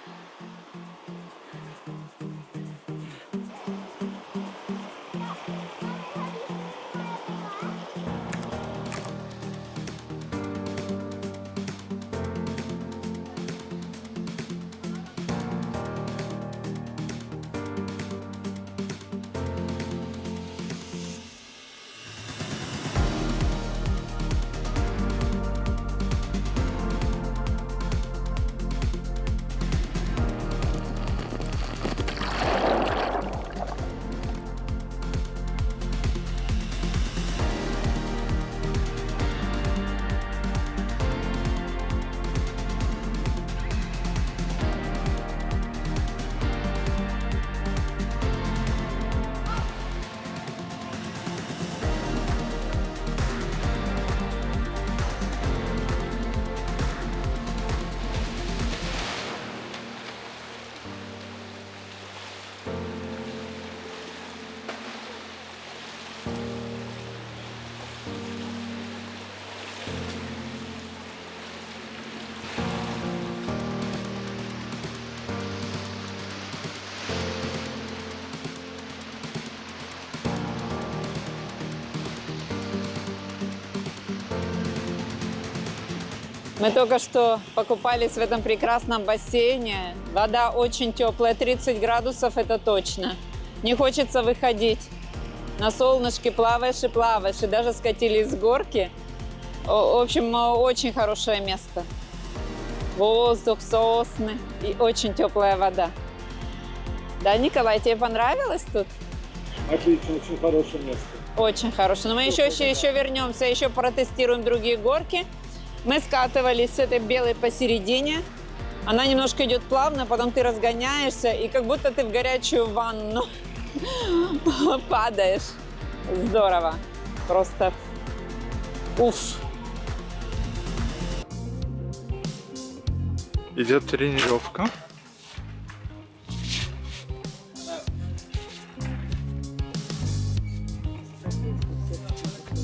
Мы только что покупались в этом прекрасном бассейне. Вода очень теплая, 30 градусов, это точно. Не хочется выходить. На солнышке плаваешь и плаваешь. И даже скатились с горки. В общем, очень хорошее место. Воздух, сосны и очень теплая вода. Да, Николай, тебе понравилось тут? Отлично, очень хорошее место. Очень хорошее. Но мы еще вернемся, еще протестируем другие горки. Мы скатывались с этой белой посередине. Она немножко идет плавно, потом ты разгоняешься, и как будто ты в горячую ванну падаешь. Здорово. Просто уф. Идет тренировка.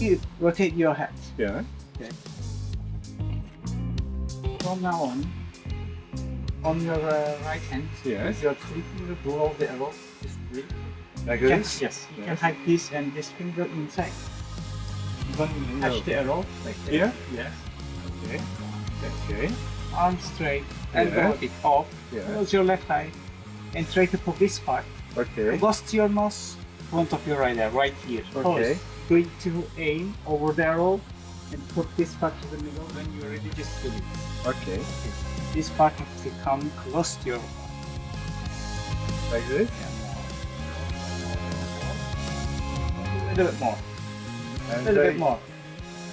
you rotate your head. Yeah. From now on your right hand, Yes. your three finger below the arrow. Just three. Like Yes, this? yes. You can Yes. hide this and this finger inside. When you touch the arrow, like that. Here? Yes. Okay. Okay. Arm straight and Yeah. rotate off. Yeah. Close your left eye and try to pull this part. Okay. Close to your nose, front of your right eye, right here. Okay. Try to aim over the arrow and put this part to the middle. When you're ready, just release. Okay. This part has to come close to your Like this? a little bit more. A And little bit then- more.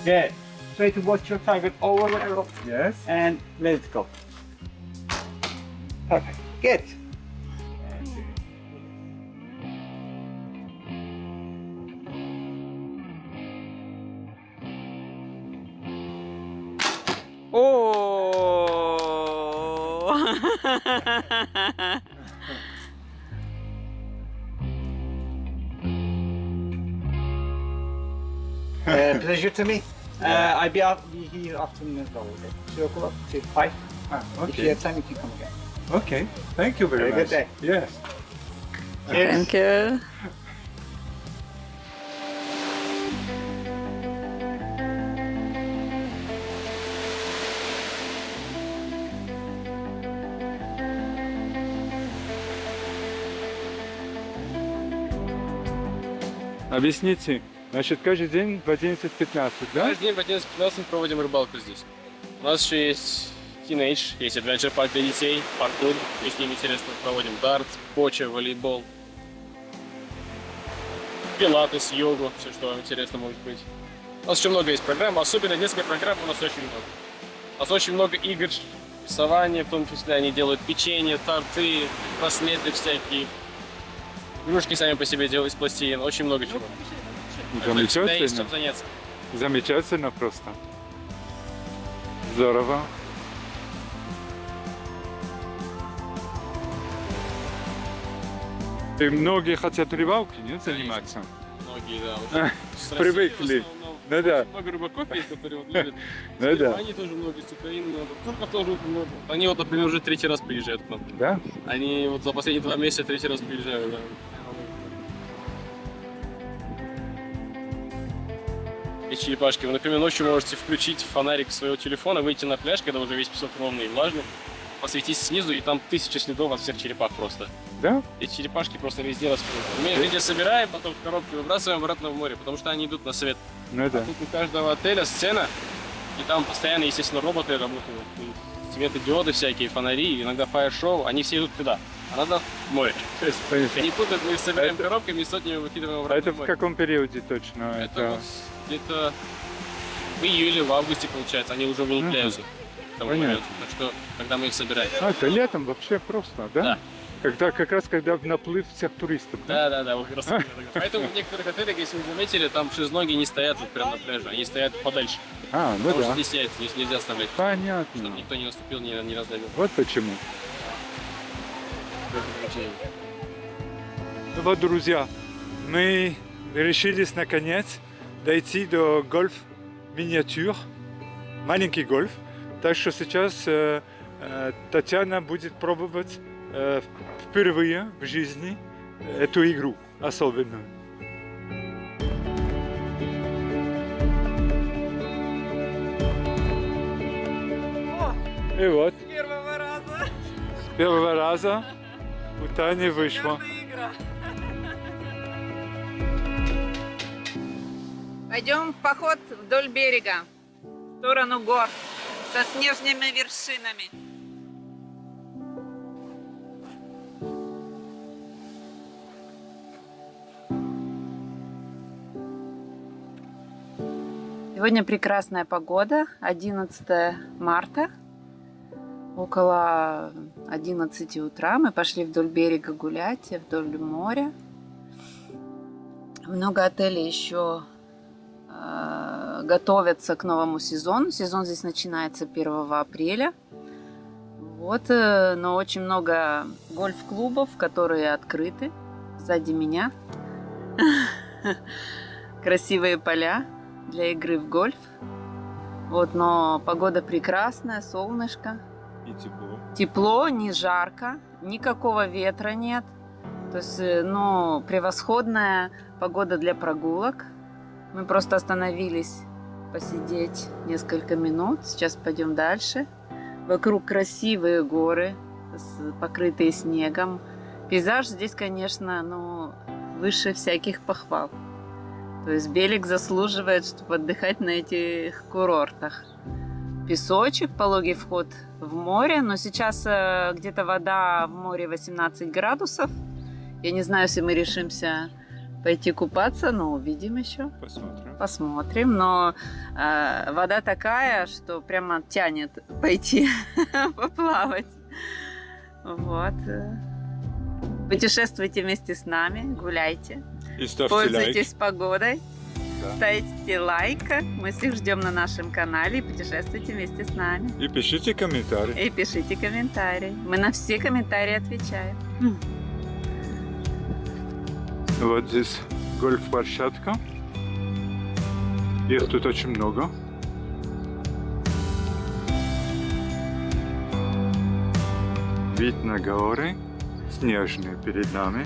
Good. Try to watch your target over the arrow Yes. and let it go. Perfect. Good. О! Pleasure to me. I'll be here afternoon as well. Okay? 2 o'clock to 5. Ah, If you okay. have time, you can come again. Okay. Thank you very Have a much. good day. Yes. Thank you. Объясните. Значит, каждый день в 11:15, да? Каждый день в 11:15 мы проводим рыбалку здесь. У нас еще есть Teenage, есть Adventure Park для детей, паркур, если им интересно, проводим дартс, боча, волейбол, пилатес, йогу, все, что вам интересно может быть. У нас еще много есть программ, особенно детская программа у нас очень много. У нас очень много игр, рисования, в том числе они делают печенье, торты, браслеты всякие. Игрушки сами по себе делают из пластилина, очень много чего. Всегда есть чем Замечательно. заняться. Замечательно просто. Здорово. И многие хотят рыбалкой, нет, заниматься? Многие, да, уже с России Привыкли. в основном. Ну да. Много рыбаков есть, которые вот любят. Ну С да. Германии тоже много, с Украины много, турков тоже много. Они вот, например, уже 3-й раз приезжают к нам. Да? Они вот за последние 2 месяца 3-й раз приезжают, да. И черепашки. Вы, например, ночью можете включить фонарик своего телефона, выйти на пляж, когда уже весь песок ровный и влажный, посветить снизу, и там 1000 следов от всех черепах просто. Да? И черепашки просто везде раскрыты. Мы их везде собираем, потом в коробке выбрасываем обратно в море, потому что они идут на свет. Ну да. Тут у каждого отеля сцена, и там постоянно, естественно, роботы работают. И светодиоды всякие, фонари, иногда фаер-шоу, они все идут туда. А надо в море. То есть они тут, мы их собираем коробками и сотнями выкидываем А обратно это в в море. каком периоде точно? Это вот где-то в июле, в августе, получается, они уже вылупляются. К тому Понятно. моменту. Так что, когда мы их собираем. А, это летом вообще просто, да? Да. Когда, как раз когда наплыв всех туристов. Да, вот как раз таки. Поэтому в некоторых отелях, если вы заметили, там шезлонги не стоят вот прямо на пляже, они стоят подальше. А, ну Потому что да. здесь яйца, здесь нельзя оставлять, Понятно. чтобы никто не наступил, не раздавил. Вот почему. Ну вот, друзья, мы решились наконец дойти до гольф-миниатюр, маленький гольф. Так что сейчас Татьяна будет пробовать впервые в жизни эту игру особенную. И вот. С первого раза у Тани вышло. Пойдем в поход вдоль берега, в сторону гор, со снежными вершинами. Сегодня прекрасная погода, 11 марта. Около 11 утра мы пошли вдоль берега гулять, вдоль моря. Много отелей еще готовятся к новому сезону. Сезон здесь начинается 1 апреля. Вот, но очень много гольф-клубов, которые открыты. Сзади меня красивые поля, для игры в гольф. Вот, но погода прекрасная, солнышко. И тепло. Тепло, не жарко, никакого ветра нет. То есть, ну, превосходная погода для прогулок. Мы просто остановились посидеть несколько минут. Сейчас пойдем дальше. Вокруг красивые горы, покрытые снегом. Пейзаж здесь, конечно, ну, выше всяких похвал. То есть Белик заслуживает, чтобы отдыхать на этих курортах. Песочек, пологий вход в море, но сейчас где-то вода в море 18 градусов. Я не знаю, если мы решимся пойти купаться, но увидим еще. Посмотрим. Посмотрим, но вода такая, что прямо тянет пойти поплавать. Вот. Путешествуйте вместе с нами, гуляйте. И ставьте Пользуйтесь лайк. погодой. Да. Ставьте лайк. Мы всех ждем на нашем канале. И путешествуйте вместе с нами. И пишите комментарии. И пишите комментарии. Мы на все комментарии отвечаем. Вот здесь гольф-площадка. Их тут очень много. Вид на горы, снежные перед нами.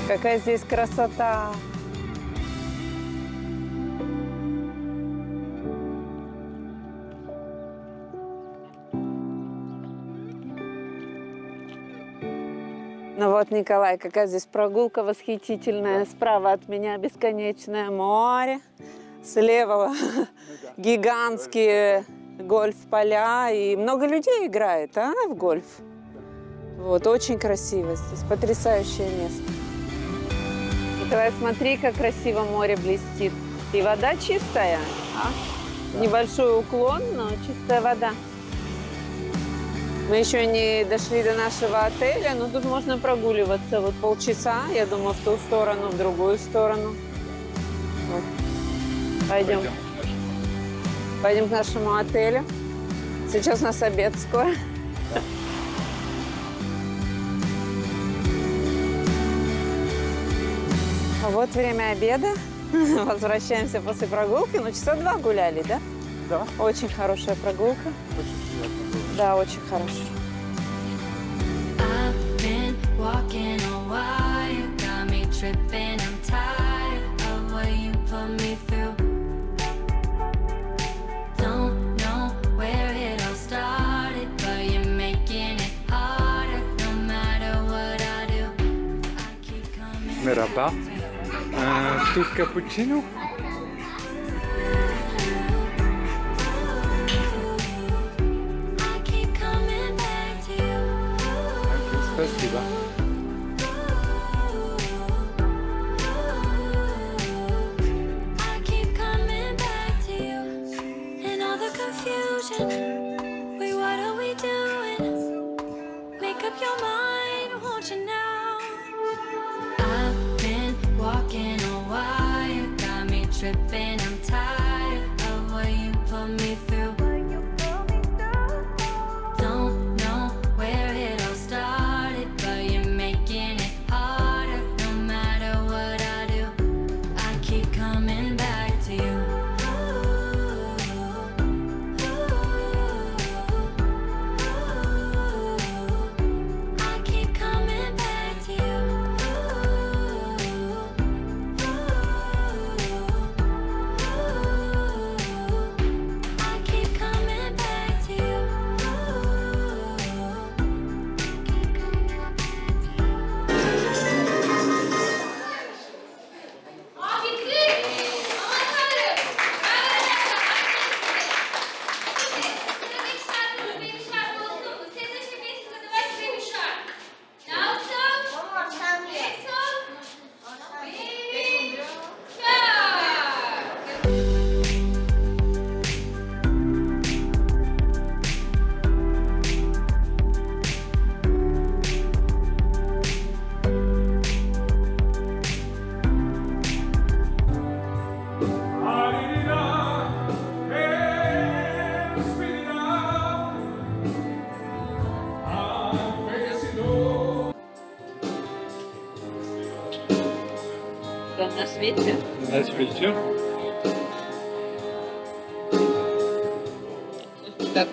Какая здесь красота! Ну вот, Николай, какая здесь прогулка восхитительная. Справа от меня бесконечное море. Слева гигантские гольф-поля. И много людей играет, в гольф. Вот, очень красиво здесь. Потрясающее место. Николай, смотри, как красиво море блестит. И вода чистая. Небольшой уклон, но чистая вода. Мы еще не дошли до нашего отеля, но тут можно прогуливаться. Вот полчаса, я думаю, в ту сторону, в другую сторону. Вот. Пойдем. Пойдем к нашему отелю. Сейчас у нас обед скоро. А вот время обеда. Возвращаемся после прогулки. Ну, часа 2 гуляли, да? Да. Очень хорошая прогулка. Очень приятно было. Да, очень хорошая. I've been walking a while, you got me tripping, I'm tired of what you put me through. Don't know where it all started, but you're making it harder, no matter what I do. I keep coming Merhaba. Тут капучино. I keep coming back to you. Спасибо. I keep coming back to you. In all the confusion, wait, what are we doing? Make up your mind, won't you now? I've been walking a while, you got me tripping, I'm tired of what you put me through. Don't know where it all started, but you're making it harder, no matter what I do. I keep coming back to you. I keep coming back to you. вечер. Nice picture. Так,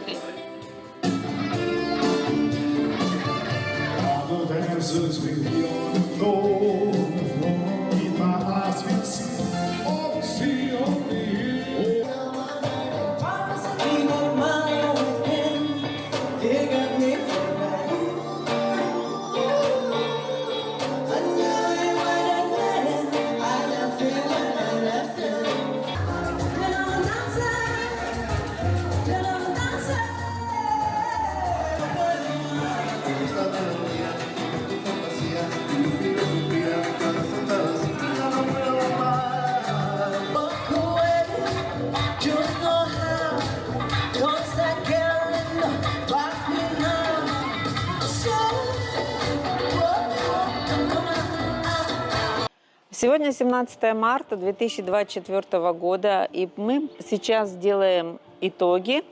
Сегодня 17 марта 2024 года, и мы сейчас делаем итоги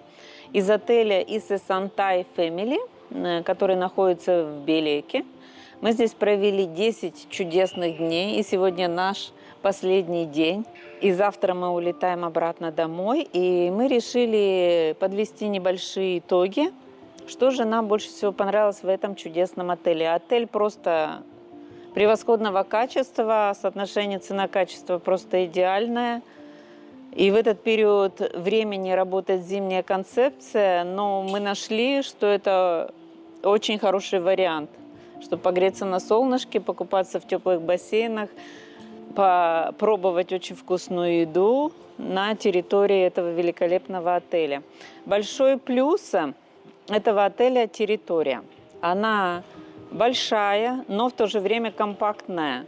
из отеля Ise-Santai Family, который находится в Белеке. Мы здесь провели 10 чудесных дней, и сегодня наш последний день. И завтра мы улетаем обратно домой, и мы решили подвести небольшие итоги. Что же нам больше всего понравилось в этом чудесном отеле? Отель просто превосходного качества, соотношение цена-качество просто идеальное. И в этот период времени работает зимняя концепция, но мы нашли, что это очень хороший вариант, чтобы погреться на солнышке, покупаться в теплых бассейнах, попробовать очень вкусную еду на территории этого великолепного отеля. Большой плюс этого отеля – территория. Она большая, но в то же время компактная.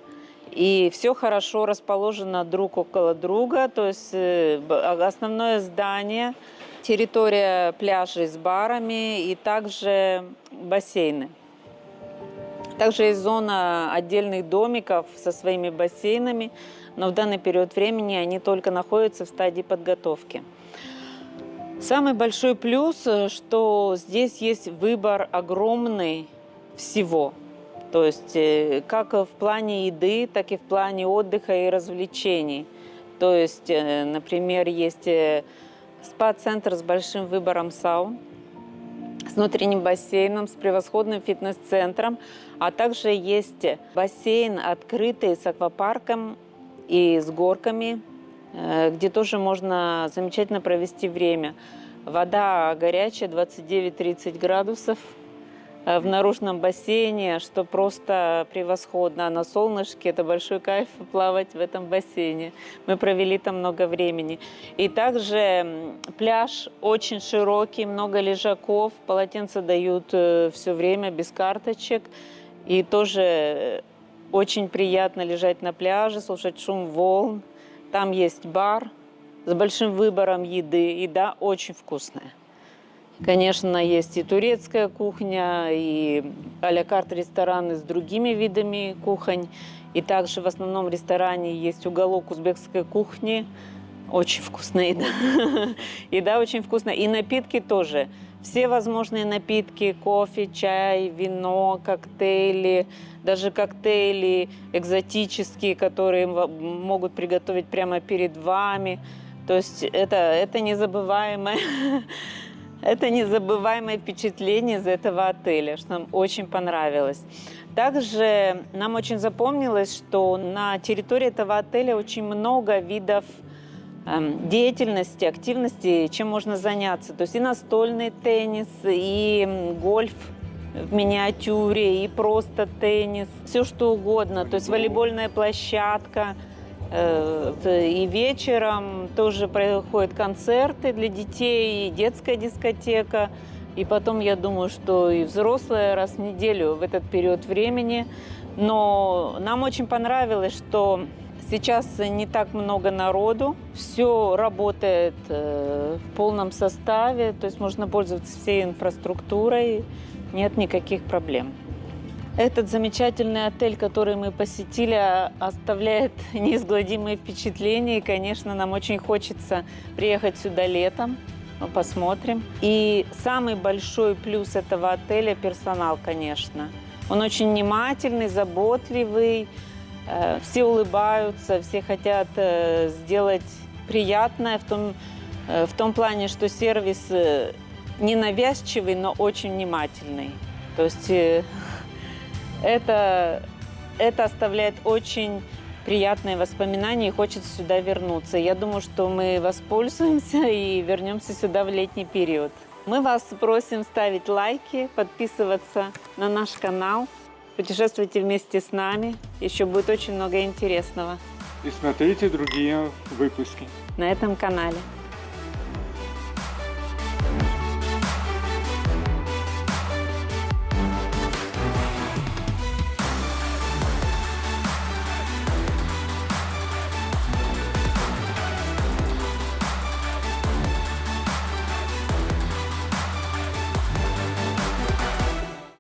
И все хорошо расположено друг около друга. То есть основное здание, территория пляжей с барами и также бассейны. Также есть зона отдельных домиков со своими бассейнами, но в данный период времени они только находятся в стадии подготовки. Самый большой плюс, что здесь есть выбор огромный всего. То есть как в плане еды, так и в плане отдыха и развлечений. То есть, например, есть спа-центр с большим выбором саун, с внутренним бассейном, с превосходным фитнес-центром, а также есть бассейн открытый с аквапарком и с горками, где тоже можно замечательно провести время. Вода горячая, 29-30 градусов. В наружном бассейне, что просто превосходно. А на солнышке это большой кайф плавать в этом бассейне. Мы провели там много времени. И также пляж очень широкий, много лежаков, полотенца дают все время без карточек. И тоже очень приятно лежать на пляже, слушать шум волн. Там есть бар с большим выбором еды. Еда очень вкусная. Конечно, есть и турецкая кухня, и а-ля карт рестораны с другими видами кухонь. И также в основном ресторане есть уголок узбекской кухни. Очень вкусная еда. Еда очень вкусная. И напитки тоже. Все возможные напитки, кофе, чай, вино, коктейли, даже коктейли экзотические, которые могут приготовить прямо перед вами. То есть это незабываемое. Это незабываемое впечатление из этого отеля, что нам очень понравилось. Также нам очень запомнилось, что на территории этого отеля очень много видов деятельности, активности, чем можно заняться. То есть и настольный теннис, и гольф в миниатюре, и просто теннис, все что угодно. То есть волейбольная площадка. И вечером тоже проходят концерты для детей, и детская дискотека. И потом, я думаю, что и взрослые раз в неделю в этот период времени. Но нам очень понравилось, что сейчас не так много народу. Все работает в полном составе, то есть можно пользоваться всей инфраструктурой. Нет никаких проблем. Этот замечательный отель, который мы посетили, оставляет неизгладимые впечатления. И, конечно, нам очень хочется приехать сюда летом. Мы посмотрим. И самый большой плюс этого отеля – персонал, конечно. Он очень внимательный, заботливый. Все улыбаются, все хотят сделать приятное в том плане, что сервис не навязчивый, но очень внимательный. То есть это оставляет очень приятные воспоминания и хочется сюда вернуться. Я думаю, что мы воспользуемся и вернемся сюда в летний период. Мы вас просим ставить лайки, подписываться на наш канал. Путешествуйте вместе с нами. Еще будет очень много интересного И смотрите другие выпуски. на этом канале.